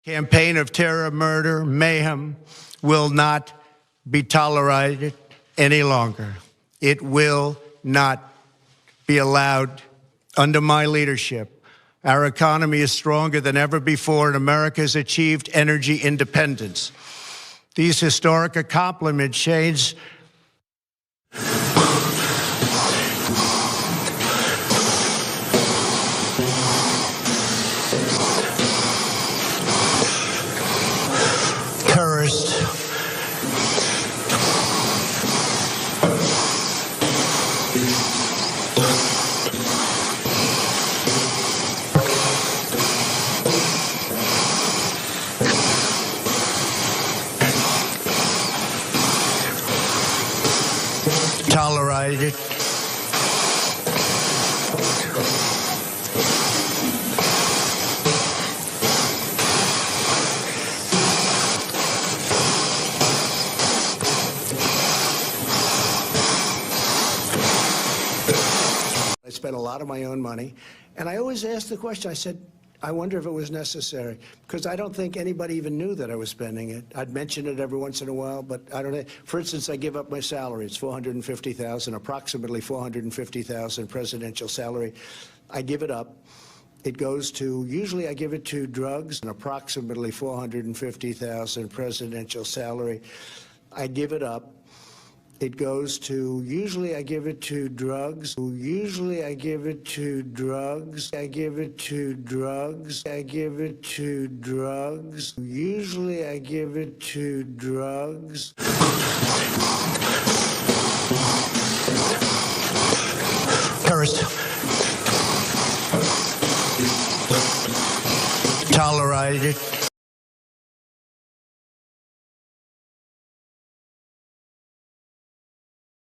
Campaign of terror, murder, mayhem will not be tolerated any longer. It will not be allowed under my leadership. Our economy is stronger than ever before, and America has achieved energy independence. These historic accomplishments change terrorists. Tolerated. I spent a lot of my own money, and I always asked the question, I said, I wonder if it was necessary, because I don't think anybody even knew that I was spending it. I'd mention it every once in a while, but I don't know. For instance, I give up my salary. It's $450,000, approximately $450,000 presidential salary. I give it up. It goes to, usually I give it to drugs, and approximately $450,000 presidential salary. I give it up. It goes to, usually I give it to drugs. Usually I give it to drugs. I give it to drugs. I give it to drugs. Usually I give it to drugs. Terrorist. Tolerated.